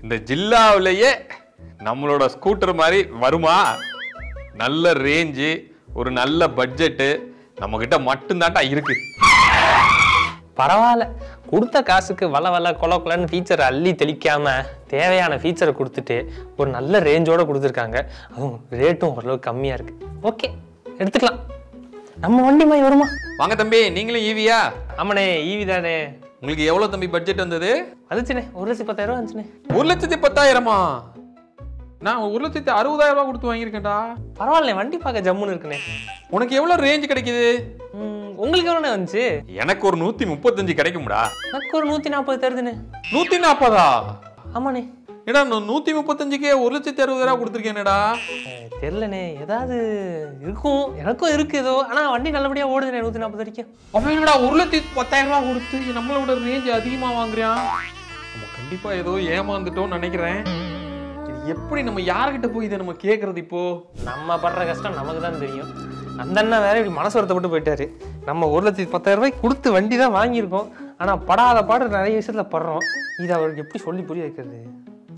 இந்த ஜில்லாவிலேயே நம்மளோட ஸ்கூட்டர் மாதிரி வருமா? நல்ல ரேஞ்சு, ஒரு நல்ல பட்ஜெட்டு நம்ம கிட்ட மட்டும்தான்டா இருக்கு. பரவாயில்ல, கொடுத்த காசுக்கு வள கொலன்னு ஃபீச்சரை அள்ளி தெளிக்காம தேவையான ஃபீச்சரை கொடுத்துட்டு ஒரு நல்ல ரேஞ்சோட கொடுத்துருக்காங்க. அதுவும் ரேட்டும் ஓரளவுக்கு கம்மியா இருக்கு. ஓகே, எடுத்துக்கலாம். நம்ம வண்டி மாதிரி வருமா? வாங்க தம்பி, நீங்களும் ஈவியா? ஆமாண்ணே, ஈவி தானே. உங்களுக்கு எவ்வளவு தம்பி பட்ஜெட் வந்தது? அதுச்சுண்ணே 1,10,000 வந்துச்சுண்ணே. 1,10,000? நான் 1,60,000 கொடுத்து வாங்கியிருக்கேன்டா. பரவாயில்ல, வண்டி பார்க்க ஜம்முன்னு இருக்குண்ணே. உனக்கு எவ்வளவு ரேஞ்ச் கிடைக்குது? உங்களுக்கு எவ்வளோண்ணே வந்துச்சு? எனக்கு ஒரு 135 கிடைக்கும்டா. எனக்கு ஒரு 140 தருதுண்ணே. 140? ஆமாண்ணே. ஏடா 135க்கே 1,60,000 கொடுத்துருக்கேனேடா. தெரியலண்ணே, ஏதாவது இருக்கும். எனக்கும் இருக்கு ஏதோ. ஆனா வண்டி நல்லபடியா ஓடுதுண்ணே 140 வரைக்கும். அப்ப என்னடா 1,10,000 கொடுத்து நம்மளோட ரேஞ்ச் அதிகமா வாங்குறான்? நம்ம கண்டிப்பா ஏதோ ஏமாந்துட்டோம்னு நினைக்கிறேன். எப்படி நம்ம யார்கிட்ட போய் இதை நம்ம கேட்கறது? இப்போ நம்ம படுற கஷ்டம் நமக்கு தான் தெரியும். அந்த அண்ணா வேற இப்படி மனசு வருத்தப்பட்டு போயிட்டாரு. நம்ம 1,10,000 கொடுத்து வண்டி தான் வாங்கியிருக்கோம். ஆனா படாத பாடு நிறைய விஷயத்துல படுறோம். இதை அவருக்கு எப்படி சொல்லி புரிய வைக்கிறது?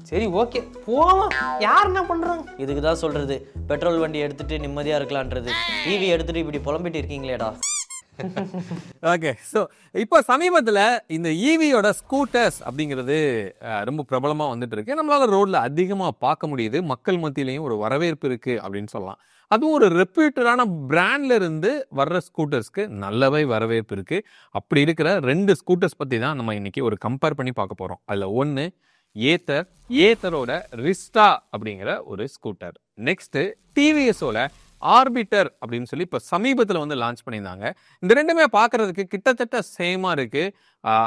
சரி, ஓகே, போவோம். யார் என்ன பண்றாங்க? இதுக்கு தான் சொல்றது, பெட்ரோல் வண்டி எடுத்துட்டு நிம்மதியா இருக்கலான்றது. ஈவி எடுத்துட்டு இப்படி புலம்பிட்டு இருக்கீங்களேடா. ஓகே, ஸோ இப்போ சமீபத்தில் இந்த ஈவியோட ஸ்கூட்டர்ஸ் அப்படிங்கிறது ரொம்ப பிரபலமாக வந்துட்டு இருக்கு. நம்மளால ரோட்ல அதிகமாக பார்க்க முடியுது. மக்கள் மத்தியிலையும் ஒரு வரவேற்பு இருக்கு அப்படின்னு சொல்லலாம். அதுவும் ஒரு ரெப்யூட்டடான பிராண்ட்ல இருந்து வர்ற ஸ்கூட்டர்ஸ்க்கு நல்லவே வரவேற்பு இருக்கு. அப்படி இருக்கிற 2 ஸ்கூட்டர்ஸ் பத்தி தான் நம்ம இன்னைக்கு ஒரு கம்பேர் பண்ணி பார்க்க போறோம். அதுல ஒன்று ஏத்தரோட ரிஸ்டா அப்படிங்கிற ஒரு ஸ்கூட்டர். நெக்ஸ்ட் டிவிஎஸோட ஆர்பிட்டர் அப்படின்னு சொல்லி இப்போ சமீபத்தில் வந்து லான்ச் பண்ணியிருந்தாங்க. இந்த ரெண்டுமே பார்க்கறதுக்கு கிட்டத்தட்ட சேமா இருக்கு.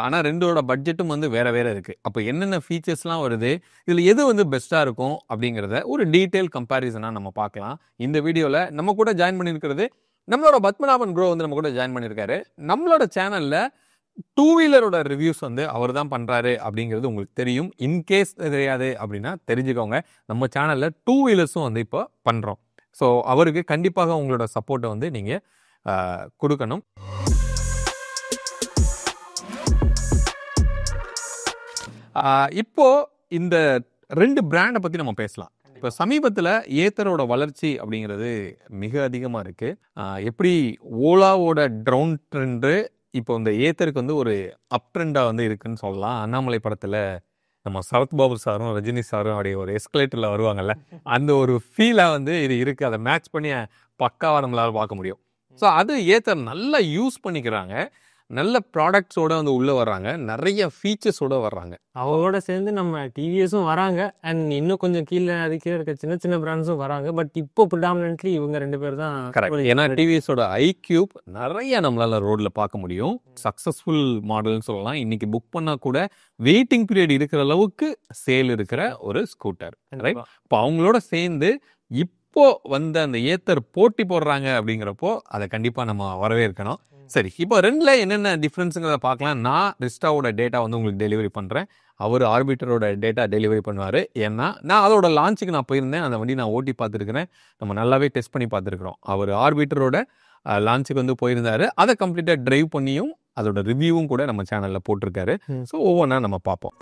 ஆனால் ரெண்டோட பட்ஜெட்டும் வந்து வேற வேற இருக்கு. அப்போ என்னென்ன ஃபீச்சர்ஸ்லாம் வருது, இதில் எது வந்து பெஸ்ட்டாக இருக்கும் அப்படிங்கிறத ஒரு டீட்டெயில் கம்பேரிசனாக நம்ம பார்க்கலாம். இந்த வீடியோவில் நம்ம கூட ஜாயின் பண்ணியிருக்கிறது நம்மளோட பத்மநாபன் ப்ரோ வந்து நம்ம கூட ஜாயின் பண்ணியிருக்காரு. நம்மளோட சேனலில் 2 வீலரோட ரிவ்யூஸ் வந்து அவர் தான் பண்ணுறாரு அப்படிங்கிறது உங்களுக்கு தெரியும். இன்கேஸ் தெரியாது அப்படின்னா தெரிஞ்சுக்கோங்க, நம்ம சேனலில் 2 வீலர்ஸும் வந்து இப்போ பண்ணுறோம். ஸோ அவருக்கு கண்டிப்பாக உங்களோட சப்போர்ட்டை வந்து நீங்கள் கொடுக்கணும். இப்போ இந்த 2 பிராண்டை பற்றி நம்ம பேசலாம். இப்போ சமீபத்தில் ஏத்தரோட வளர்ச்சி அப்படிங்கிறது மிக அதிகமாக இருக்குது. எப்படி ஓலாவோட டவுன் ட்ரெண்டு இப்போ இந்த ஏத்தருக்கு வந்து ஒரு அப் ட்ரெண்டாக வந்து இருக்குன்னு சொல்லலாம். அண்ணாமலை படத்தில் நம்ம சரத் பாபு சாரும் ரஜினி சாரும் அப்படியே ஒரு எஸ்கலேட்டரில் வருவாங்கல்ல, அந்த ஒரு ஃபீலாக வந்து இது இருக்குது. அதை மேட்ச் பண்ணி பக்காவாக நம்மளால் பார்க்க முடியும். ஸோ அது ஏத்தர் நல்லா யூஸ் பண்ணிக்கிறாங்க. நல்ல ப்ராடக்ட்ஸோட வந்து உள்ளே வர்றாங்க, நிறைய ஃபீச்சர்ஸோடு வர்றாங்க. அவரோட சேர்ந்து நம்ம டிவிஎஸும் வராங்க. அண்ட் இன்னும் கொஞ்சம் கீழே அதுக்கே இருக்க சின்ன சின்ன பிராண்ட்ஸும் வராங்க. பட் இப்போ ப்ரிடாமினன்ட்லி இவங்க 2 பேர் தான் கரெக்ட். ஏன்னா டிவிஎஸோட ஐக்யூப் நிறைய நம்மளால ரோட்ல பார்க்க முடியும். சக்சஸ்ஃபுல் மாடல்னு சொல்லலாம். இன்னைக்கு புக் பண்ணா கூட வெயிட்டிங் பீரியட் இருக்கிற அளவுக்கு சேல் இருக்கிற ஒரு ஸ்கூட்டர். ரைட். இப்போ அவங்களோட சேர்ந்து இப்போ வந்த அந்த ஏத்தர் போட்டி போடுறாங்க அப்படிங்கிறப்போ அதை கண்டிப்பா நம்ம வரவேற்கணும். சரி, இப்போ 2ல என்னென்ன டிஃப்ரென்ஸுங்கிறத பார்க்கலாம். நான் ரிஸ்டாவோட டேட்டா வந்து உங்களுக்கு டெலிவரி பண்ணுறேன். அவர் ஆர்பிட்டரோட டேட்டா டெலிவரி பண்ணுவார். ஏன்னா நான் அதோட லான்ச்சுக்கு நான் போயிருந்தேன். அந்த வண்டி நான் ஓட்டி பார்த்துருக்கிறேன். நம்ம நல்லாவே டெஸ்ட் பண்ணி பார்த்துருக்குறோம். அவர் ஆர்பிட்டரோட லான்ச்சுக்கு வந்து போயிருந்தாரு. அதை கம்ப்ளீட்டாக ட்ரைவ் பண்ணியும் அதோட ரிவ்யூவும் கூட நம்ம சேனலில் போட்டிருக்காரு. ஸோ ஒவ்வொன்றா நம்ம பார்ப்போம்.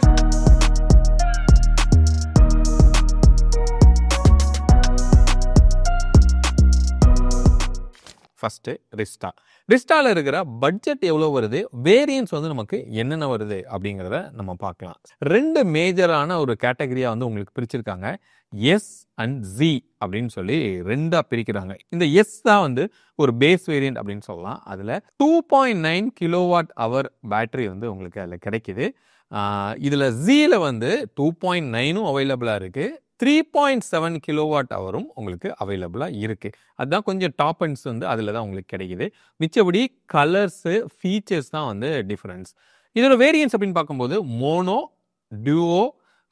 ஃபர்ஸ்ட் ரிஸ்டால இருக்கிற பட்ஜெட் எவ்வளோ வருது, வேரியன்ஸ் வந்து நமக்கு என்னென்ன வருது அப்படிங்கிறத நம்ம பார்க்கலாம். 2 மேஜரான ஒரு கேட்டகரியா வந்து உங்களுக்கு பிரிச்சிருக்காங்க. எஸ் அண்ட் ஜி அப்படின்னு சொல்லி 2ஆ பிரிக்கிறாங்க. இந்த எஸ் தான் வந்து ஒரு பேஸ் வேரியன்ட் அப்படின்னு சொல்லலாம். அதில் 2.9 kWh பேட்டரி வந்து உங்களுக்கு அதில் கிடைக்குது. இதில் ஜியில் வந்து 2.9ம் அவைலபிளாக இருக்குது. 3.7 kWh உங்களுக்கு அவைலபிளாக இருக்குது. அதுதான் கொஞ்சம் டாப் அண்ட்ஸ் வந்து அதில் தான் உங்களுக்கு கிடைக்குது. மிச்சபடி கலர்ஸு ஃபீச்சர்ஸ் தான் வந்து டிஃப்ரென்ஸ். இதோட வேரியன்ஸ் அப்படின்னு பார்க்கும்போது மோனோ, டியூஓ,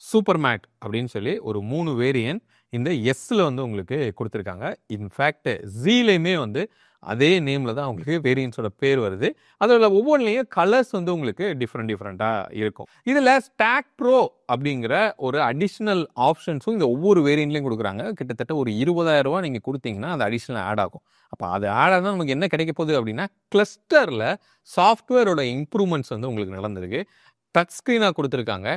சூப்பர் மேட் அப்படின்னு சொல்லி ஒரு 3 வேரியன்ட் இந்த எஸ்ல வந்து உங்களுக்கு கொடுத்துருக்காங்க. இன்ஃபேக்ட் ஜீலையுமே வந்து அதே நேமில் தான் உங்களுக்கு வேரியன்ஸோட பேர் வருது. அதில் ஒவ்வொன்றிலையும் கலர்ஸ் வந்து உங்களுக்கு டிஃப்ரெண்ட்டாக இருக்கும். இதில் ஸ்டாக் ப்ரோ அப்படிங்கிற ஒரு அடிஷ்னல் ஆப்ஷன்ஸும் இந்த ஒவ்வொரு வேரியன்ட்லையும் கொடுக்குறாங்க. கிட்டத்தட்ட ஒரு 20,000 ரூபா நீங்கள் கொடுத்தீங்கன்னா அது அடிஷ்னல் ஆட் ஆகும். அப்போ அது ஆட் ஆனால் நமக்கு என்ன கிடைக்க போகுது அப்படின்னா, கிளஸ்டரில் சாஃப்ட்வேரோட இம்ப்ரூவ்மெண்ட்ஸ் வந்து உங்களுக்கு நடந்திருக்கு. டச் ஸ்க்ரீனாக கொடுத்துருக்காங்க.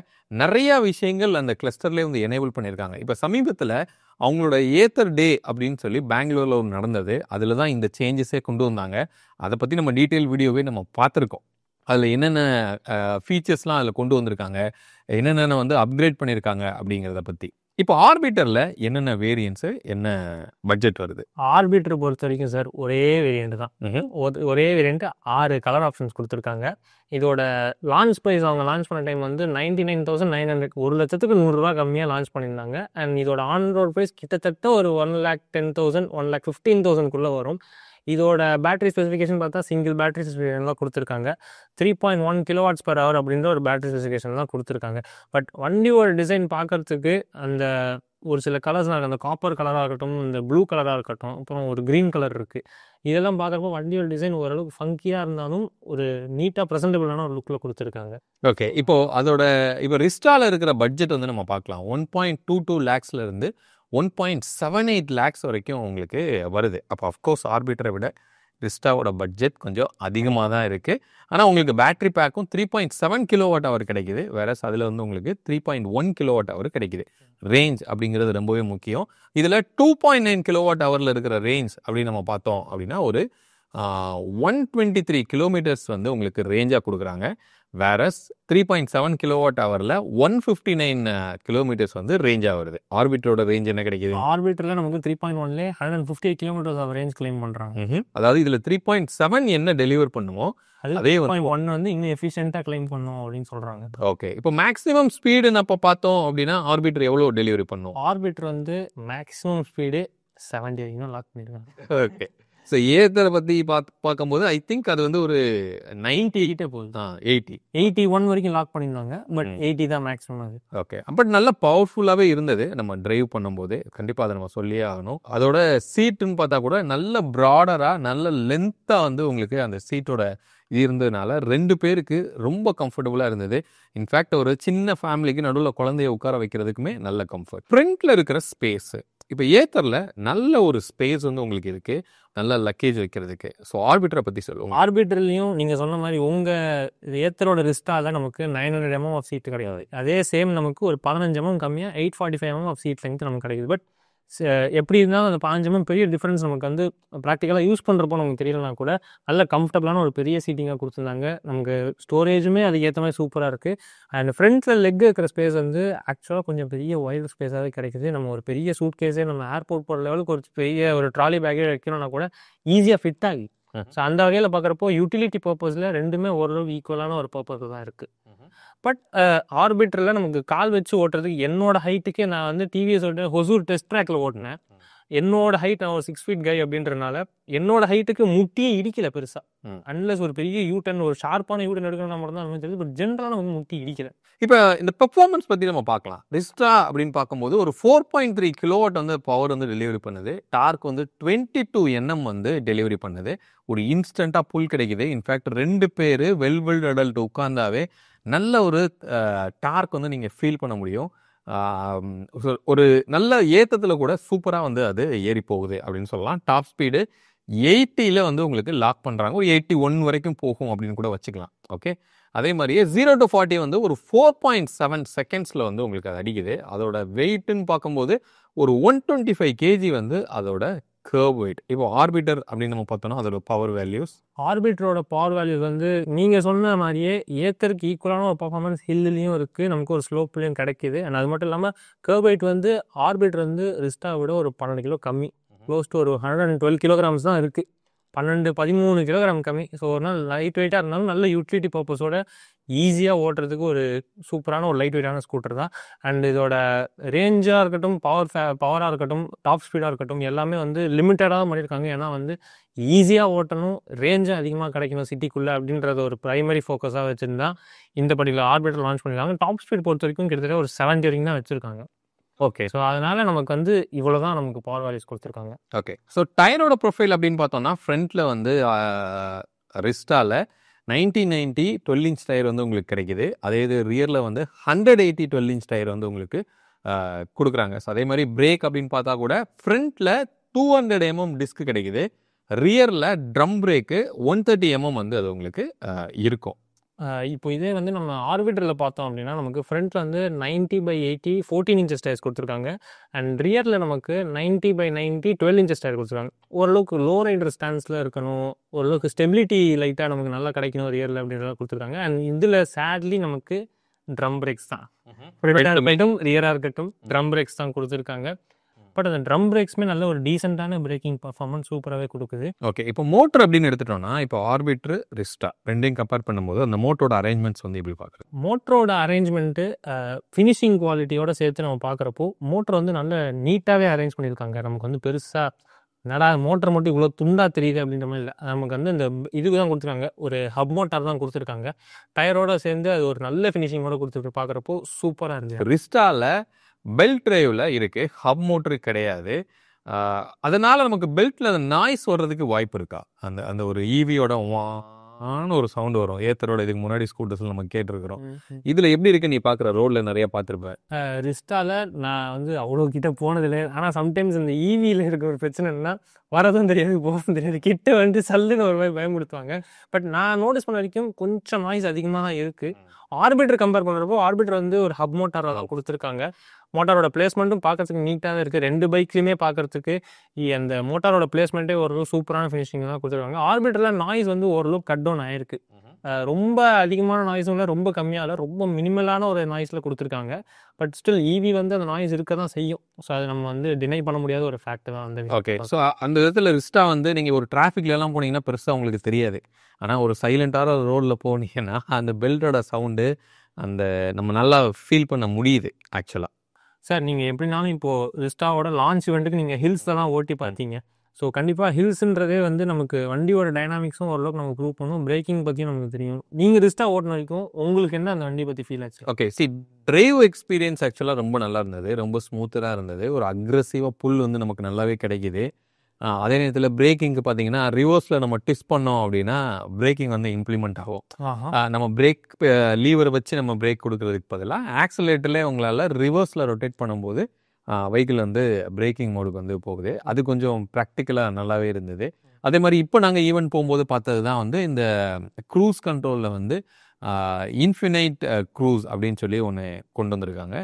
நிறையா விஷயங்கள் அந்த கிளஸ்டர்லேயே வந்து எனேபிள் பண்ணியிருக்காங்க. இப்போ சமீபத்தில் அவங்களோட ஏத்தர் டே அப்படின்னு சொல்லி பெங்களூரில் ஒன்று நடந்தது. அதில் தான் இந்த சேஞ்சஸே கொண்டு வந்தாங்க. அதை பற்றி நம்ம டீட்டெயில் வீடியோவே நம்ம பார்த்துருக்கோம். அதில் என்னென்ன ஃபீச்சர்ஸ்லாம் அதில் கொண்டு வந்திருக்காங்க, என்னென்ன வந்து அப்கிரேட் பண்ணியிருக்காங்க அப்படிங்கிறத பற்றி. இப்போ ஆர்பிட்டரில் என்னென்ன வேரியன்ஸு, என்ன பட்ஜெட் வருது? ஆர்பிட்டர் பொறுத்த வரைக்கும் சார் ஒரே வேரியண்ட் தான். ஒரே வேரியண்ட் 6 கலர் ஆப்ஷன்ஸ் கொடுத்துருக்காங்க. இதோட லான்ச் ப்ரைஸ் அவங்க லான்ச் பண்ண டைம் வந்து 99,900, 1,00,000 ரூபா கம்மியாக லான்ச் பண்ணியிருந்தாங்க. அண்ட் இதோட ஆன் ரோட் ப்ரைஸ் கிட்டத்தட்ட ஒரு 1,10,000, 1,15,000 வரும். இதோட பேட்டரி ஸ்பெசிஃபிகேஷன் பார்த்தா சிங்கிள் பேட்டரி ஸ்பெசிஃபிகேஷன் தான் கொடுத்துருக்காங்க. 3.1 kWh அப்படின்ற ஒரு பேட்டரி ஸ்பெசிஃபிகேஷன் தான் கொடுத்துருக்காங்க. பட் வண்டியோட டிசைன் பார்க்கறதுக்கு அந்த ஒரு சில கலர்ஸ்லாம் அந்த காப்பர் கலராக இருக்கட்டும், இந்த ப்ளூ கலராக இருக்கட்டும், அப்புறம் ஒரு க்ரீன் கலர் இருக்குது. இதெல்லாம் பார்க்குறப்போ வண்டியோட டிசைன் ஓரளவுக்கு ஃபங்கியாக இருந்தாலும் ஒரு நீட்டாக ப்ரெசென்டபிளான ஒரு லுக்கில் கொடுத்துருக்காங்க. ஓகே, இப்போ ரிஸ்டாவில் இருக்கிற பட்ஜெட் வந்து நம்ம பார்க்கலாம். 1.22 lakhsல இருந்து 1.78 lakhs வரைக்கும் உங்களுக்கு வருது. அப்போ அஃப்கோர்ஸ் ஆர்பிட்டரை விட ரிஸ்டாவோட பட்ஜெட் கொஞ்சம் அதிகமாக தான் இருக்குது. ஆனால் உங்களுக்கு பேட்டரி பேக்கும் 3.7 kWh கிடைக்குது. வேறஸ் அதில் வந்து உங்களுக்கு 3.1 kWh கிடைக்குது. ரேஞ்ச் அப்படிங்கிறது ரொம்பவே முக்கியம். இதில் 2.9 kWhல இருக்கிற ரேஞ்ச் அப்படின்னு நம்ம பார்த்தோம் அப்படின்னா ஒரு 123 kilometers வந்து உங்களுக்கு ரேஞ்சாக கொடுக்குறாங்க. வேறஸ் 3.7 kWhல 159 kilometers வந்து ரேஞ்சாக வருது. ஆர்பிட்டரோட ரேஞ்ச் என்ன கிடைக்குது? ஆர்பிட்டரில் நமக்கு 3.1லே 158 kilometers ஆஃப் ரேஞ்ச் கிளைம் பண்ணுறாங்க. அதாவது இதில் 3.7 என்ன டெலிவர் பண்ணுமோ அதே 1 வந்து இன்னும் எஃபிஷியண்டாக கிளைம் பண்ணும் அப்படின்னு சொல்கிறாங்க. ஓகே, இப்போ மேக்ஸிமம் ஸ்பீடுன்னு அப்போ பார்த்தோம் அப்படின்னா ஆர்பிட்டர் எவ்வளோ டெலிவரி பண்ணும்? ஆர்பிட்டர் வந்து மேக்ஸிமம் ஸ்பீடு 70 வரைக்கும் லாக் பண்ணியிருக்காங்க. ஓகே, ஸோ ஏத்தரை பற்றி பார்க்கும்போது ஐ திங்க் அது வந்து ஒரு 90 கிட்டே போகுது. 81 வரைக்கும் லாக் பண்ணியிருந்தாங்க. பட் 80 தான் மேக்ஸிமம் அது. ஓகே, பட் நல்லா பவர்ஃபுல்லாகவே இருந்தது நம்ம டிரைவ் பண்ணும்போது. கண்டிப்பாக அதை நம்ம சொல்லியே ஆகணும். அதோட சீட்டுன்னு பார்த்தா கூட நல்ல ப்ராடராக நல்ல லென்த்தாக வந்து உங்களுக்கு அந்த சீட்டோட இது இருந்ததுனால 2 பேருக்கு ரொம்ப கம்ஃபர்டபுளாக இருந்தது. இன்ஃபேக்ட் ஒரு சின்ன ஃபேமிலிக்கு நடுவில் குழந்தைய உட்கார வைக்கிறதுக்குமே நல்ல கம்ஃபர்ட். ஃப்ரண்ட்டில் இருக்கிற ஸ்பேஸு, இப்போ ஏத்தரில் நல்ல ஒரு ஸ்பேஸ் வந்து உங்களுக்கு இருக்குது, நல்ல லக்கேஜ் வைக்கிறதுக்கு. ஸோ ஆர்பிட்டரை பற்றி சொல்லுவோம். ஆர்பிட்டர்லையும் நீங்கள் சொன்ன மாதிரி உங்கள் ஏத்தரோட ரிஸ்டால நமக்கு 900 mm ஆஃப் சீட்டு கிடையாது. அதே சேம் நமக்கு ஒரு 15 mm கம்மியாக 845 mm ஆஃப் சீட் லெங்க் நமக்கு கிடைக்குது. பட் எப்படி இருந்தாலும் அந்த 15 mm பெரிய டிஃப்ரென்ஸ் நமக்கு வந்து ப்ராக்டிக்கலாக யூஸ் பண்ணுறப்போ நமக்கு தெரியலனா கூட நல்ல கம்ஃபர்டபுளான ஒரு பெரிய சீட்டிங்காக கொடுத்துருந்தாங்க. நமக்கு ஸ்டோரேஜுமே அதுக்கு ஏற்ற மாதிரி சூப்பராக இருக்குது. அண்ட் ஃப்ரண்ட்டில் லெக் இருக்கிற ஸ்பேஸ் வந்து ஆக்சுவலாக கொஞ்சம் பெரிய வைல்டு ஸ்பேஸாகவே கிடைக்குது. நம்ம ஒரு பெரிய சூட் கேஸே நம்ம ஏர்போர்ட் போகிற லெவலுக்கு ஒரு பெரிய ஒரு ட்ராலி பேக்கே வைக்கணும்னா கூட ஈஸியாக ஃபிட் ஆகி. ஸோ அந்த வகையில் பார்க்குறப்போ யூட்டிலிட்டி பர்பஸில் ரெண்டுமே ஓரளவு ஈக்குவலான ஒரு பர்பஸ் தான் இருக்குது. பட் ஆர்பிட்டரில் நமக்கு கால் வச்சு ஓட்டுறதுக்கு என்னோட ஹைட்டுக்கே நான் வந்து டிவிஎஸோட ஹொசூர் டெஸ்ட் ட்ராக்கில் ஓட்டினேன். என்னோட ஹைட் நான் ஒரு 6 feet கை அப்படின்றனால என்னோட ஹைட்டுக்கு முட்டியே இடிக்கல பெருசாக. அன்லஸ் ஒரு பெரிய யூட்டன், ஒரு ஷார்ப்பான யூட்டன் எடுக்கணும் மட்டும் தான் நமக்கு தெரியுது. பட் ஜென்ரலாக நமக்கு முட்டி இடிக்கல. இப்போ இந்த பெர்ஃபார்மன்ஸ் பற்றி நம்ம பார்க்கலாம். ரிஸ்டா அப்படின்னு பார்க்கும்போது ஒரு 4.3 kW வந்து பவர் வந்து டெலிவரி பண்ணுது. டார்க் வந்து 22 Nm வந்து டெலிவரி பண்ணுது. ஒரு இன்ஸ்டண்ட்டாக புல் கிடைக்குது. இன்ஃபேக்ட் 2 பேர் வெல் அடல்ட் உட்கார்ந்தாவே நல்ல ஒரு டார்க் வந்து நீங்கள் ஃபீல் பண்ண முடியும். ஒரு நல்ல ஏத்தத்தில் கூட சூப்பராக வந்து அது ஏறி போகுது அப்படின்னு சொல்லலாம். டாப் ஸ்பீடு 80ல் வந்து உங்களுக்கு லாக் பண்ணுறாங்க. ஒரு 81 வரைக்கும் போகும் அப்படின்னு கூட வச்சுக்கலாம். ஓகே, அதே மாதிரியே 0 to 40 வந்து ஒரு 4.7 secondsல வந்து உங்களுக்கு அது அடிக்குது. அதோட வெயிட்டுன்னு பார்க்கும்போது ஒரு 125 kg வந்து அதோட கர்வ் வெயிட். இப்போ ஆர்பிட்டர் அப்படின்னு நம்ம பார்த்தோம்னா அதோட பவர் வேல்யூஸ், ஆர்பிட்டரோட பவர் வேல்யூஸ் வந்து நீங்கள் சொன்ன மாதிரியே ஏத்தருக்கு ஈக்குவலான ஒரு பர்ஃபார்மன்ஸ் ஹில்லையும் இருக்குது, நமக்கு ஒரு ஸ்லோப்லையும் கிடைக்கிது. அண்ட் அது மட்டும் இல்லாமல் கர்வ் வெயிட் வந்து ஆர்பிட்டர் வந்து ரிஸ்டா விட ஒரு 12 கிலோ கம்மி, க்ளோஸ் டு ஒரு 112 kilograms தான் இருக்குது. 12-13 kilogram கம்மி. ஸோ ஒரு நாள் லைட் வெயிட்டாக இருந்தாலும் நல்ல யூட்டிலிட்டி பர்பஸோட ஈஸியாக ஓட்டுறதுக்கு ஒரு சூப்பரான ஒரு லைட் வெயிட்டான ஸ்கூட்டர் தான். அண்ட் இதோட ரேஞ்சாக இருக்கட்டும், பவராக இருக்கட்டும், டாப் ஸ்பீடாக இருக்கட்டும், எல்லாமே வந்து லிமிட்டடாக பண்ணியிருக்காங்க. ஏன்னா வந்து ஈஸியாக ஓட்டணும், ரேஞ்சாக அதிகமாக கிடைக்கணும் சிட்டிக்குள்ளே அப்படின்றத ஒரு ப்ரைமரி ஃபோக்கஸாக வச்சுருந்தா இந்த பர்டிகுலர் ஆர்பிட்டர் லான்ச் பண்ணியிருக்காங்க. டாப் ஸ்பீட் பொறுத்த வரைக்கும் கிட்டத்தட்ட ஒரு 70 வரைக்கும் தான் வச்சுருக்காங்க. ஓகே, ஸோ அதனால் நமக்கு வந்து இவ்வளோ தான் நமக்கு பவர் வேல்யூஸ் கொடுத்துருக்காங்க. ஓகே, ஸோ டயரோட ப்ரொஃபைல் அப்படின்னு பார்த்தோம்னா ஃப்ரண்ட்டில் வந்து ரிஸ்டாவில் 1990 12-inch டயர் வந்து உங்களுக்கு கிடைக்குது. அதே இது ரியரில் வந்து 180 12-inch டயர் வந்து உங்களுக்கு கொடுக்குறாங்க. ஸோ அதே மாதிரி பிரேக் அப்படின்னு பார்த்தா கூட ஃப்ரண்ட்டில் 200 mm டிஸ்க் கிடைக்குது. ரியரில் ட்ரம் பிரேக்கு 130 mm வந்து அது உங்களுக்கு இருக்கும். இப்போ இதே வந்து நம்ம ஆர்பிட்டரில் பார்த்தோம் அப்படின்னா நமக்கு ஃப்ரண்ட்டில் வந்து 90/80 14 இன்ச்சஸ் டயர்ஸ் கொடுத்துருக்காங்க. அண்ட் ரியரில் நமக்கு 90/90 12 இன்ச்சஸ் டயர் கொடுத்துருக்காங்க. ஓரளவுக்கு லோ ரைடர் ஸ்டான்ஸில் இருக்கணும், ஓரளவுக்கு ஸ்டெபிலிட்டி லைட்டாக நமக்கு நல்லா கிடைக்கணும் ரியரில் அப்படின்றத கொடுத்துருக்காங்க. அண்ட் இதில் சேட்லி நமக்கு ட்ரம் பிரேக்ஸ் தான், ரியராக இருக்கட்டும் ட்ரம் பிரேக்ஸ் தான் கொடுத்துருக்காங்க. பட் அந்த ட்ரம் பிரேக்ஸுமே நல்ல ஒரு டீசெண்டான பிரேக்கிங் பர்ஃபார்மன்ஸ் சூப்பராகவே கொடுக்குது. ஓகே, இப்போ மோட்டர் அப்படின்னு எடுத்துட்டோம்னா இப்போ ஆர்பிட்ரு ரிஸ்டா ரெண்டையும் கம்பேர் பண்ணும்போது அந்த மோட்டரோட அரேஞ்ச்மெண்ட்ஸ் வந்து எப்படி பார்க்குறது? மோட்டரோட அரேஞ்ச்மெண்ட்டு ஃபினிஷிங் குவாலிட்டியோட சேர்த்து நம்ம பார்க்குறப்போ மோட்டர் வந்து நல்ல நீட்டாகவே அரேஞ்ச் பண்ணியிருக்காங்க. நமக்கு வந்து பெருசாக நடா மோட்டர் மட்டும் இவ்வளோ துண்டாக தெரியுது அப்படின்ற மாதிரி இல்லை. நமக்கு வந்து இந்த இதுக்கு தான் கொடுத்துருக்காங்க, ஒரு ஹப் மோட்டார் தான் கொடுத்துருக்காங்க. டயரோட சேர்ந்து அது ஒரு நல்ல ஃபினிஷிங்கோட கொடுத்துருக்கு. பார்க்குறப்போ சூப்பராக இருந்துச்சு. ரிஸ்டாவில் பெல்ட் டிரைவில் இருக்குது, ஹப் மோட்டரு கிடையாது. அதனால நமக்கு பெல்ட்டில் அந்த நாய்ஸ் வர்றதுக்கு வாய்ப்பு இருக்கா? அந்த அந்த ஒரு ஈவியோட வான்னு ஒரு சவுண்ட் வரும். ஏத்தரோட இதுக்கு முன்னாடி ஸ்கூட்டர்ஸில் நம்ம கேட்டிருக்கிறோம். இதில் எப்படி இருக்கு? நீ பார்க்குற ரோடில் நிறைய பார்த்துருப்பேன். ரிஸ்டாவில் நான் வந்து அவ்வளோ கிட்ட போனதில்லை. ஆனால் சம்டைம்ஸ் இந்த ஈவியில் இருக்கிற ஒரு பிரச்சனை என்னன்னா வரதும் தெரியாது போகிறதும் தெரியாது, கிட்ட வந்து சல்லுன்னு ஒரு மாதிரி பயமுடுத்துவாங்க. பட் நான் நோட்டீஸ் பண்ண வரைக்கும் கொஞ்சம் நாய்ஸ் அதிகமாக தான் இருக்குது. ஆர்பிட்டர் கம்பேர் பண்ணுறப்போ ஆர்பிட்டர் வந்து ஒரு ஹப் மோட்டார் கொடுத்துருக்காங்க. மோட்டாரோட பிளேஸ்மெண்ட்டும் பார்க்கறதுக்கு நீட்டாக இருக்குது. 2 பைக்லையுமே பார்க்கறதுக்கு அந்த மோட்டாரோட பிளேஸ்மெண்ட்டே ஓரளவு சூப்பரான ஃபினிஷிங் தான் கொடுத்துருக்காங்க. ஆர்பிட்டரில் நாய்ஸ் வந்து ஓரளவு கட் டவுன் ஆயிருக்கு. ரொம்ப அதிகமான நாய்ஸும் இல்லை, ரொம்ப கம்மியாக இல்லை, ரொம்ப மினிமலான ஒரு நாய்ஸில் கொடுத்துருக்காங்க. பட் ஸ்டில் ஈவி வந்து அந்த நாய்ஸ் இருக்க தான் செய்யும். ஸோ அது நம்ம வந்து டினை பண்ண முடியாத ஒரு ஃபேக்ட் தான் அந்த. ஓகே, ஸோ அந்த விதத்தில் ரிஸ்டா வந்து நீங்கள் ஒரு டிராஃபிக்லாம் போனீங்கன்னா பெருசாக உங்களுக்கு தெரியாது. ஆனால் ஒரு சைலண்டான ரோடில் போனீங்கன்னா அந்த பெல்ட்டோட சவுண்டு அந்த நம்ம நல்லா ஃபீல் பண்ண முடியுது ஆக்சுவலாக. சார் நீங்கள் எப்படினாலும் இப்போது ரிஸ்டாவோட லான்ச் இவெண்ட்டுக்கு நீங்கள் ஹில்ஸ்லாம் ஓட்டி பார்த்தீங்க. ஸோ கண்டிப்பாக ஹில்ஸுன்றதே வந்து நமக்கு வண்டியோட டைனாமிக்ஸும் ஓரளவுக்கு நமக்கு ப்ரூவ் பண்ணும். பிரேக்கிங் பற்றியும் நமக்கு தெரியும். நீங்கள் ரிஸ்டா ஓட்டின வரைக்கும் உங்களுக்கு என்ன அந்த வண்டி பற்றி ஃபீல் ஆச்சு? ஓகே, டிரைவ் எக்ஸ்பீரியன்ஸ் ஆக்சுவலாக ரொம்ப நல்லா இருந்தது, ரொம்ப ஸ்மூத்தராக இருந்தது. ஒரு அக்ரெசிவாக புல் வந்து நமக்கு நல்லாவே கிடைக்கிது. அதே நேரத்தில் பிரேக்கிங்க்கு பார்த்தீங்கன்னா ரிவர்ஸில் நம்ம டிஸ்ட் பண்ணோம் அப்படின்னா பிரேக்கிங் வந்து இம்ப்ளிமெண்ட் ஆகும். நம்ம பிரேக் லீவரை வச்சு நம்ம பிரேக் கொடுக்கறதுக்கு பதிலாக ஆக்சிலேட்டர்லேயே உங்களால் ரிவர்ஸில் ரொட்டேட் பண்ணும்போது வெஹிக்கிள் வந்து பிரேக்கிங் மோடுக்கு வந்து போகுது. அது கொஞ்சம் ப்ராக்டிக்கலாக நல்லாவே இருந்தது. அதே மாதிரி இப்போ நாங்கள் ஈவெண்ட் போகும்போது பார்த்தது தான் வந்து இந்த க்ரூஸ் கண்ட்ரோலில் வந்து இன்ஃபினைட் க்ரூஸ் அப்படின்னு சொல்லி ஒன்று கொண்டு வந்திருக்காங்க.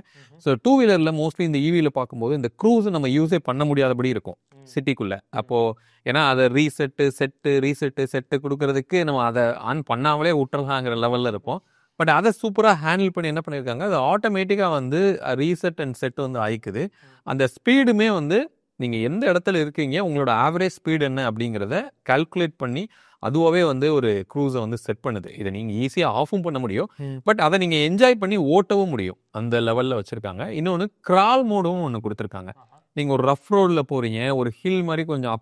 ஸோ 2 வீலரில் மோஸ்ட்லி இந்த ஈவியில் பார்க்கும்போது இந்த க்ரூஸை நம்ம யூஸே பண்ண முடியாதபடி இருக்கும் சிட்டிக்குள்ளே. அப்போது ஏன்னா அதை ரீசெட்டு கொடுக்கறதுக்கு நம்ம அதை ஆன் பண்ணாமலே விட்டுறலாங்கிற லெவலில் இருப்போம். பட் அதை சூப்பராக ஹேண்டில் பண்ணி என்ன பண்ணியிருக்காங்க, அது ஆட்டோமேட்டிக்காக வந்து ரீசெட் அண்ட் செட் வந்து ஆயிக்குது. அந்த ஸ்பீடுமே வந்து நீங்கள் எந்த இடத்துல இருக்கீங்க, உங்களோட ஆவரேஜ் ஸ்பீடு என்ன அப்படிங்கிறத கால்குலேட் பண்ணி அதுவாகவே வந்து ஒரு க்ரூஸை வந்து செட் பண்ணுது. இதை நீங்கள் ஈஸியாக ஆஃபும் பண்ண முடியும், பட் அதை நீங்கள் என்ஜாய் பண்ணி ஓட்டவும் முடியும். அந்த லெவலில் வச்சுருக்காங்க. இன்னொன்று கிரால் மோடும் ஒன்று கொடுத்துருக்காங்க. நீங்கள் ஒரு ரஃப் ரோடில் போகிறீங்க, ஒரு ஹில் மாதிரி கொஞ்சம்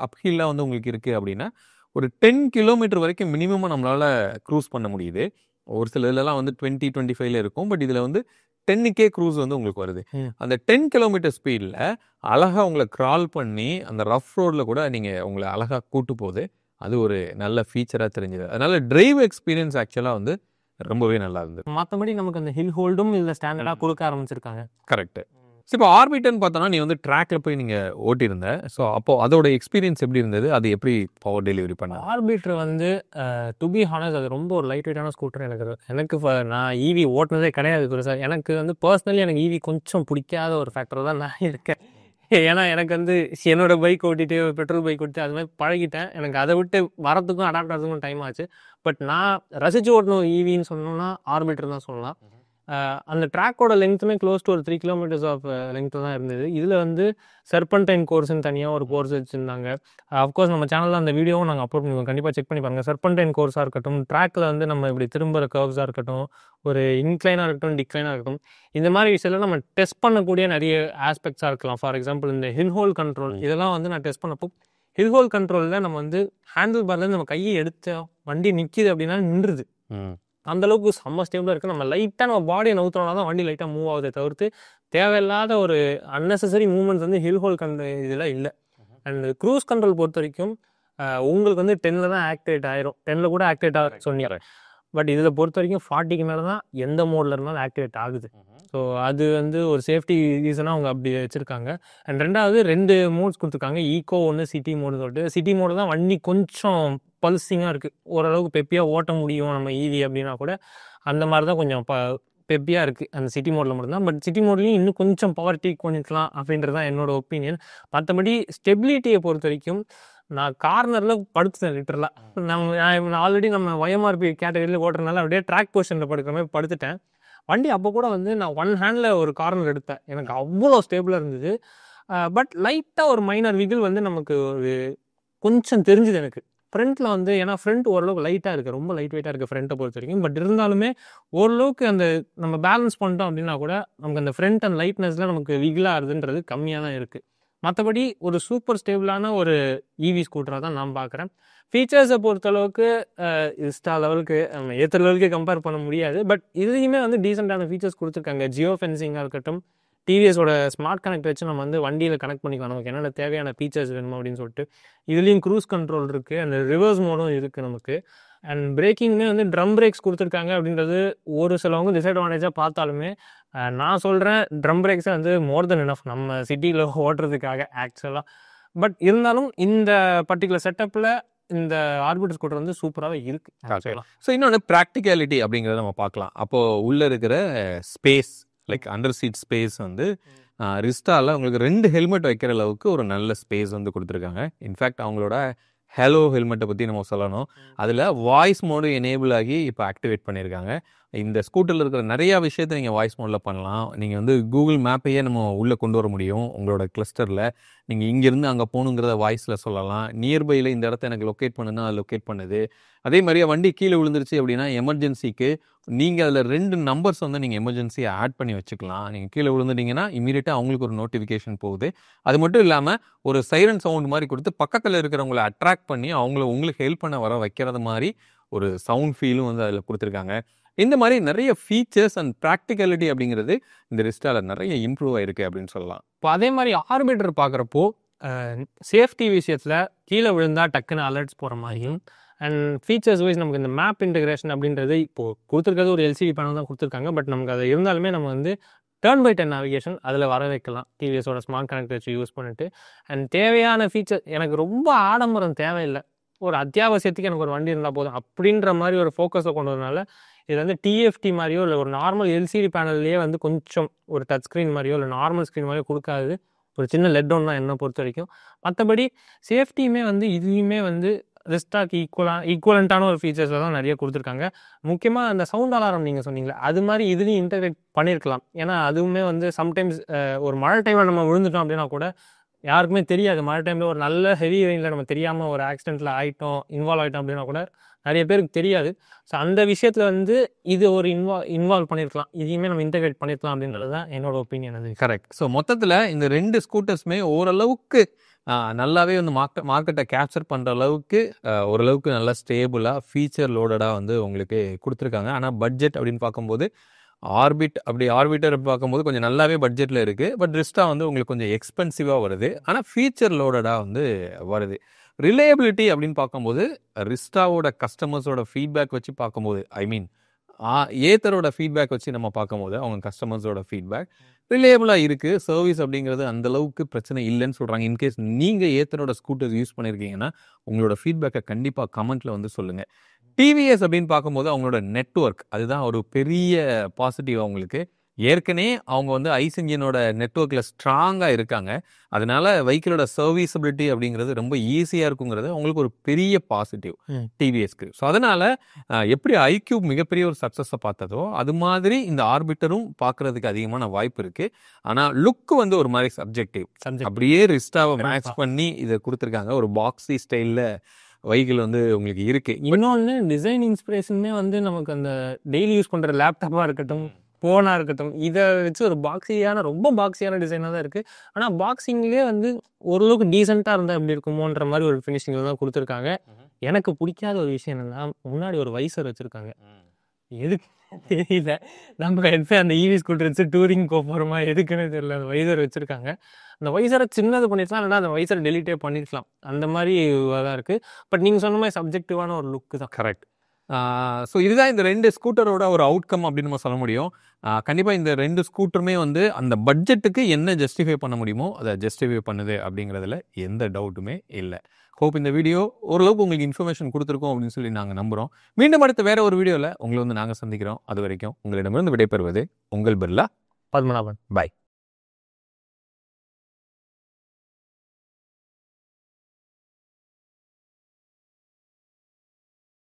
அப் ஹில்லாக வந்து உங்களுக்கு இருக்குது அப்படின்னா ஒரு 10 கிலோமீட்டர் வரைக்கும் மினிமமாக நம்மளால் க்ரூஸ் பண்ண முடியுது. ஒரு சில இதெல்லாம் வந்து 20-25 இருக்கும். பட் இதில் வந்து 10K க்ரூஸ் வந்து உங்களுக்கு வருது. அந்த 10 கிலோமீட்டர் ஸ்பீடில் அழகாக உங்களை கிரால் பண்ணி அந்த ரஃப் ரோடில் கூட நீங்கள் உங்களை அழகாக கூட்டு போகுது. அது ஒரு நல்ல ஃபீச்சராக தெரிஞ்சுது. அதனால டிரைவ் எக்ஸ்பீரியன்ஸ் ஆக்சுவலாக வந்து ரொம்பவே நல்லா இருந்தது. மற்றபடி நமக்கு அந்த ஹில் ஹோல்டும் இதில் ஸ்டாண்டர்டாக கொடுக்க ஆரம்பிச்சிருக்காங்க. கரெக்டு. ஸோ இப்போ ஆர்பிட்டர்னு பார்த்தோன்னா நீ வந்து ட்ராக்ல போய் நீங்கள் ஓட்டியிருந்த. ஸோ அப்போது அதோட எக்ஸ்பீரியன்ஸ் எப்படி இருந்தது? அது எப்படி பவர் டெலிவரி பண்ண? ஆர்பிட்டர் வந்து டு பி ஹானஸ்ட் அது ரொம்ப ஒரு லைட் வெயிட்டான ஸ்கூட்டர். எனக்கு நான் ஈவி ஓட்டினதே கிடையாது பெருசாக. எனக்கு வந்து பர்சனலி எனக்கு ஈவி கொஞ்சம் பிடிக்காத ஒரு ஃபேக்டர் தான் நான் இருக்கேன். ஏன்னா எனக்கு வந்து என்னோட பைக் ஓட்டிட்டு பெட்ரோல் பைக் ஓட்டிட்டு அது மாதிரி பழகிட்டேன். எனக்கு அதை விட்டு வரத்துக்கும் அடாப்ட் ஆகிறதுக்கும் டைம் ஆச்சு. பட் நான் ரசித்து ஓட்டணும் ஈவின்னு சொன்னோம்னா ஆர்பிட்டர் தான் சொல்லலாம். அந்த ட்ராக்கோட லெங்க்த்துமே க்ளோஸ் டு ஒரு 3 கிலோமீட்டர்ஸ் ஆஃப் லெங்க்த்து தான் இருந்தது. இதில் வந்து சர்பன்டைன் கோர்ஸ்ன்னு தனியாக ஒரு கோர்ஸ் வச்சுருந்தாங்க. அஃப்கோர்ஸ் நம்ம சேனலில் அந்த வீடியோவும் நாங்கள் அப்லோட் பண்ணுவோம், கண்டிப்பாக செக் பண்ணி பாருங்கள். சர்பன்டைன் கோர்ஸாக இருக்கட்டும், ட்ராக்கில் வந்து நம்ம இப்படி திரும்புகிற கர்வ்ஸாக இருக்கட்டும், ஒரு இன்க்ளைனாக இருக்கட்டும், டிக்ளைனாக இருக்கட்டும், இந்த மாதிரி விஷயத்தில் நம்ம டெஸ்ட் பண்ணக்கூடிய நிறைய ஆஸ்பெக்ட்ஸாக இருக்கலாம். ஃபார் எக்ஸாம்பிள் இந்த ஹில் ஹோல் கண்ட்ரோல் இதெல்லாம் வந்து நான் டெஸ்ட் பண்ணப்போ ஹில் ஹோல் கண்ட்ரோலில் நம்ம வந்து ஹேண்டில் பார்லேருந்து நம்ம கையை எடுத்த வண்டி நிற்கிது அப்படின்னா நின்றுது. அந்தளவுக்கு செம்ம ஸ்டேபிளாக இருக்குது. நம்ம லைட்டாக நம்ம பாடியை நவுத்தினோம்னா தான் வண்டி லைட்டாக மூவ் ஆகுதே தவிர்த்து தேவையில்லாத ஒரு அன்னெசரி மூவ்மெண்ட்ஸ் வந்து ஹில் ஹோல் இதில் இல்லை. அண்ட் க்ரூஸ் கண்ட்ரோல் பொறுத்த வரைக்கும் உங்களுக்கு வந்து 10ல் தான் ஆக்டிவேட் ஆயிரும், 10ல் கூட ஆக்டிவேட் ஆக சொன்னீங்க. பட் இதில் பொறுத்த வரைக்கும் 40க்கு மேலே தான் எந்த மோடில் இருந்தாலும் ஆக்டிவேட் ஆகுது. ஸோ அது வந்து ஒரு சேஃப்டி ரீசனாக அவங்க அப்படி வச்சுருக்காங்க. அண்ட் ரெண்டாவது 2 மோட்ஸ் கொடுத்துருக்காங்க. ஈக்கோ ஒன்று, சிட்டி மோடு சொல்லிட்டு. சிட்டி மோடு தான் வண்டி கொஞ்சம் பல்சிங்காக இருக்குது, ஓரளவுக்கு பெப்பியாக ஓட்ட முடியும் நம்ம ஈவி அப்படின்னா கூட. அந்த மாதிரி தான் கொஞ்சம் பெப்பியாக இருக்குது அந்த சிட்டி மோடில் மட்டும்தான். பட் சிட்டி மோட்லேயும் இன்னும் கொஞ்சம் பவர் டீக் பண்ணிக்கலாம் அப்படின்றது தான் என்னோட ஒப்பீனியன். மற்றபடி ஸ்டெபிலிட்டியை பொறுத்த வரைக்கும் நான் கார்னரில் படுத்துட்டேன் லிட்டரலாக. நான் ஆல்ரெடி நம்ம ஒய்எம்ஆர்பி கேட்டகரியில் ஓட்டுறதுனால அப்படியே ட்ராக் பொசிஷனில் படுக்கிற மாதிரி படுத்துட்டேன். வண்டி அப்போ கூட வந்து நான் 1 ஹேண்டில் ஒரு கார்னர் எடுத்தேன், எனக்கு அவ்வளோ ஸ்டேபிளாக இருந்தது. பட் லைட்டாக ஒரு மைனர் விகில் வந்து நமக்கு ஒரு கொஞ்சம் தெரிஞ்சுது எனக்கு ஃப்ரண்ட்டில் வந்து. ஏன்னா ஃப்ரண்ட் ஓரளவுக்கு லைட்டாக இருக்குது, ரொம்ப லைட் வெயிட்டாக இருக்குது ஃப்ரண்ட்டை பொறுத்த வரைக்கும். பட் இருந்தாலுமே ஓரளவுக்கு அந்த நம்ம பேலன்ஸ் பண்ணிட்டோம் அப்படின்னா கூட நமக்கு அந்த ஃப்ரண்ட் அண்ட் லைட்னஸில் நமக்கு விகில் ஆகுதுன்றது கம்மியாக தான் இருக்குது. மற்றபடி ஒரு சூப்பர் ஸ்டேபிளான ஒரு இவி ஸ்கூட்டராக தான் நான் பார்க்குறேன். ஃபீச்சர்ஸை பொறுத்தளவுக்கு இஸ்டா லெவலுக்கு நம்ம ஏற்ற லெவலுக்கு கம்பேர் பண்ண முடியாது. பட் இதுலேயுமே வந்து டீசெண்டான ஃபீச்சர்ஸ் கொடுத்துருக்காங்க. ஜியோ ஃபென்சிங்காக இருக்கட்டும், டிவிஎஸோட ஸ்மார்ட் கனெக்ட் வச்சு நம்ம வந்து வண்டியில் கனெக்ட் பண்ணிக்கலாம் நமக்கு என்னென்ன தேவையான ஃபீச்சர்ஸ் வேணுமோ அப்படின்னு சொல்லிட்டு. இதுலேயும் க்ரூஸ் கண்ட்ரோல் இருக்குது, அந்த ரிவர்ஸ் மோடும் இருக்குது நமக்கு. அண்ட் பிரேக்கிங்குமே வந்து ட்ரம் பிரேக்ஸ் கொடுத்துருக்காங்க அப்படின்றது ஒரு சிலவங்க டிஸ்அட்வான்டேஜாக பார்த்தாலுமே நான் சொல்கிறேன் ட்ரம் பிரேக்ஸை வந்து மோர் தென் எனஃப் நம்ம சிட்டியில் ஓட்டுறதுக்காக ஆக்சுவலாக. பட் இருந்தாலும் இந்த பர்டிகுலர் செட்டப்பில் இந்த ஆர்பிட்டர் ஸ்கூட்டர் வந்து சூப்பராகவே இருக்குது. ஸோ இன்னொன்று ப்ராக்டிகாலிட்டி அப்படிங்கிறத நம்ம பார்க்கலாம். அப்போது உள்ளே இருக்கிற space like under seat space வந்து ரிஸ்டாவில் உங்களுக்கு 2 ஹெல்மெட் வைக்கிற அளவுக்கு ஒரு நல்ல ஸ்பேஸ் வந்து கொடுத்துருக்காங்க. இன்ஃபேக்ட் அவங்களோட ஹலோ ஹெல்மெட்டை பற்றி நம்ம சொல்லணும். அதில் வாய்ஸ் மோடு எனேபிள் ஆகி இப்போ ஆக்டிவேட் பண்ணியிருக்காங்க. இந்த ஸ்கூட்டரில் இருக்கிற நிறையா விஷயத்தை நீங்கள் வாய்ஸ் மோடில் பண்ணலாம். நீங்கள் வந்து கூகுள் மேப்பையே நம்ம உள்ளே கொண்டு வர முடியும் உங்களோட கிளஸ்டரில். நீங்கள் இங்கேருந்து அங்கே போகணுங்கிறத வாய்ஸில் சொல்லலாம். நியர்பையில் இந்த இடத்த எனக்கு லொக்கேட் பண்ணுன்னா அது லொக்கேட் பண்ணுது. அதே மாதிரியே வண்டி கீழே விழுந்துருச்சு அப்படின்னா எமர்ஜென்சிக்கு நீங்கள் அதில் 2 நம்பர்ஸ் வந்து நீங்கள் எமர்ஜென்சியை ஆட் பண்ணி வச்சுக்கலாம். நீங்கள் கீழே விழுந்துட்டீங்கன்னா இமீடியட்டாக அவங்களுக்கு ஒரு நோட்டிஃபிகேஷன் போகுது. அது மட்டும் இல்லாமல் ஒரு சைரன் சவுண்ட் மாதிரி கொடுத்து பக்கத்தில் இருக்கிறவங்களை அட்ராக்ட் பண்ணி உங்களுக்கு ஹெல்ப் பண்ண வர வைக்கிறது மாதிரி ஒரு சவுண்ட் ஃபீலும் வந்து அதில் கொடுத்துருக்காங்க. இந்த மாதிரி நிறைய ஃபீச்சர்ஸ் அண்ட் ப்ராக்டிகாலிட்டி அப்படிங்கிறது இந்த ரிஸ்டாவில் நிறைய இம்ப்ரூவ் ஆயிருக்கு அப்படின்னு சொல்லலாம். இப்போ அதே மாதிரி ஆர்பிட்டர் பார்க்குறப்போ சேஃப்டி விஷயத்தில் கீழே விழுந்தால் டக்குன்னு அலர்ட்ஸ் போகிற மாதிரியும், அண்ட் ஃபீச்சர்ஸ் வைஸ் நமக்கு இந்த மேப் இன்டகிரேஷன் அப்படின்றது இப்போது கொடுத்துருக்கிறது ஒரு எல்சிடி பேனல் தான் கொடுத்துருக்காங்க. பட் நமக்கு அது இருந்தாலுமே நம்ம வந்து டர்ன் பை டர்ன் நேவிகேஷன் அதில் வர வைக்கலாம் டிவிஎஸோட ஸ்மார்ட் கனெக்ட் வச்சு யூஸ் பண்ணிட்டு. அண்ட் தேவையான ஃபீச்சர் எனக்கு ரொம்ப ஆடம்பரம் தேவையில்லை, ஒரு அத்தியாவசியத்துக்கு எனக்கு ஒரு வண்டி இருந்தால் போதும் அப்படின்ற மாதிரி ஒரு ஃபோக்கஸை கொண்டு வரனால இது வந்து டிஎஃப்டி மாதிரியோ இல்லை ஒரு நார்மல் எல்சிடி பேனல்லையே வந்து கொஞ்சம் ஒரு டச் ஸ்க்ரீன் மாதிரியோ இல்லை நார்மல் ஸ்க்ரீன் மாதிரியோ கொடுக்காது. ஒரு சின்ன லெட் டவுன் தான் என்னை பொறுத்த வரைக்கும். மற்றபடி சேஃப்டியுமே வந்து இதுலேயுமே வந்து ரிஸ்டாக்கு ஈக்குவலண்ட்டான ஒரு ஃபீச்சர்ஸில் தான் நிறைய கொடுத்துருக்காங்க. முக்கியமாக அந்த சவுண்ட் அலாரம் நீங்கள் சொன்னீங்களே அது மாதிரி இதுலேயும் இன்டகிரேட் பண்ணியிருக்கலாம். ஏன்னா அதுவுமே வந்து சம்டைம்ஸ் ஒரு மழை டைமில் நம்ம விழுந்துட்டோம் அப்படின்னா கூட யாருக்குமே தெரியாது. மழை டைமில் ஒரு நல்ல ஹெவி ரெயினில் நம்ம தெரியாமல் ஒரு ஆக்சிடெண்ட்டில் இன்வால்வ் ஆகிட்டோம் அப்படின்னா கூட நிறைய பேருக்கு தெரியாது. ஸோ அந்த விஷயத்தில் வந்து இது ஒரு இன்வால்வ் பண்ணியிருக்கலாம், இதையுமே நம்ம இன்டகிரேட் பண்ணியிருக்கலாம் அப்படின்றது தான் என்னோட ஒப்பீனியன். அது கரெக்ட். ஸோ மொத்தத்தில் இந்த 2 ஸ்கூட்டர்ஸுமே ஓரளவுக்கு நல்லாவே வந்து மார்க்கெட்டை கேப்சர் பண்ணுற அளவுக்கு ஓரளவுக்கு நல்லா ஸ்டேபிளாக ஃபீச்சர் லோடடாக வந்து உங்களுக்கு கொடுத்துருக்காங்க. ஆனால் பட்ஜெட் அப்படின்னு பார்க்கும்போது ஆர்பிட்டர் பார்க்கும்போது கொஞ்சம் நல்லாவே பட்ஜெட்டில் இருக்குது. பட் ரிஸ்டா வந்து உங்களுக்கு கொஞ்சம் எக்ஸ்பென்சிவாக வருது, ஆனால் ஃபீச்சர் லோடடாக வந்து வருது. ரிலையபிலிட்டி அப்படின்னு பார்க்கும்போது ரிஸ்டாவோட கஸ்டமர்ஸோட ஃபீட்பேக் வச்சு பார்க்கும்போது ஏத்தரோட ஃபீட்பேக் வச்சு நம்ம பார்க்கும்போது அவங்க கஸ்டமர்ஸோட ஃபீட்பேக் ரிலையபிளாக இருக்குது. சர்வீஸ் அப்படிங்கிறது அந்தளவுக்கு பிரச்சனை இல்லைன்னு சொல்கிறாங்க. இன்கேஸ் நீங்கள் ஏத்தரோட ஸ்கூட்டர்ஸ் யூஸ் பண்ணியிருக்கீங்கன்னா உங்களோட ஃபீட்பேக்கை கண்டிப்பாக கமெண்ட்டில் வந்து சொல்லுங்கள். டிவிஎஸ் அப்படின்னு பார்க்கும்போது அவங்களோட நெட்வொர்க் அதுதான் ஒரு பெரிய பாசிட்டிவ். அவங்களுக்கு ஏற்கனவே அவங்க வந்து ஐஸ் இன்ஜினோட நெட்வொர்க்கில் ஸ்ட்ராங்காக இருக்காங்க. அதனால வெஹிக்கிளோட சர்வீசபிலிட்டி அப்படிங்கிறது ரொம்ப ஈஸியாக இருக்குங்கிறது அவங்களுக்கு ஒரு பெரிய பாசிட்டிவ் டிவிஎஸ்க்கு. ஸோ அதனால் எப்படி ஐக்யூப் மிகப்பெரிய ஒரு சக்ஸஸை பார்த்ததோ அது மாதிரி இந்த ஆர்பிட்டரும் பார்க்குறதுக்கு அதிகமான வாய்ப்பு இருக்குது. ஆனால் லுக்கு வந்து ஒரு மாதிரி சப்ஜெக்டிவ். அப்படியே ரிஸ்டாவை மேட்ச் பண்ணி இதை கொடுத்துருக்காங்க. ஒரு பாக்ஸி ஸ்டைலில் வெஹிக்கிள் வந்து உங்களுக்கு இருக்குது. இன்னொன்று டிசைன் இன்ஸ்பிரேஷனுமே வந்து நமக்கு அந்த டெய்லி யூஸ் பண்ணுற லேப்டாப்பாக இருக்கட்டும் ஃபோனாக இருக்கட்டும் இதை வச்சு ஒரு ரொம்ப பாக்ஸியான டிசைனாக தான் இருக்குது. ஆனால் பாக்ஸிங்லேயே வந்து ஓரளவுக்கு டீசெண்டாக இருந்தால் எப்படி இருக்குமோன்ற மாதிரி ஒரு ஃபினிஷிங்கில் தான் கொடுத்துருக்காங்க. எனக்கு பிடிக்காத ஒரு விஷயம் என்னென்னா முன்னாடி ஒரு வைசர் வச்சுருக்காங்க. எதுக்கு தெரியல, நம்ம அந்த இவி ஸ்கூட்டர் வச்சு டூரிங் போகிறோமா எதுக்குன்னு தெரியல. அந்த வைசர் வச்சுருக்காங்க. அந்த வைசரை சின்னது பண்ணிருக்கலாம், இல்லைன்னா அந்த வைசரை டெலிட்டே பண்ணிருக்கலாம். அந்த மாதிரி தான் இருக்குது. பட் நீங்கள் சொன்ன மாதிரி சப்ஜெக்டிவான ஒரு லுக்கு தான். கரெக்ட். ஸோ இதுதான் இந்த 2 ஸ்கூட்டரோட ஒரு அவுட்கம் அப்படின்னு நம்ம சொல்ல முடியும். கண்டிப்பாக இந்த 2 ஸ்கூட்டருமே வந்து அந்த பட்ஜெட்டுக்கு என்ன ஜஸ்டிஃபை பண்ண முடியுமோ அதை ஜஸ்டிஃபை பண்ணுது அப்படிங்கிறதுல எந்த டவுட்டுமே இல்லை. ஹோப் இந்த வீடியோ ஓரளவுக்கு உங்களுக்கு இன்ஃபர்மேஷன் கொடுத்துருக்கோம் அப்படின்னு சொல்லி நாங்கள் நம்புகிறோம். மீண்டும் அடுத்த வேற ஒரு வீடியோவில் உங்களை வந்து நாங்கள் சந்திக்கிறோம். அது வரைக்கும் உங்களிடமிருந்து விடைபெறுவது உங்கள் பிர்லா பத்மநாபன். பாய்.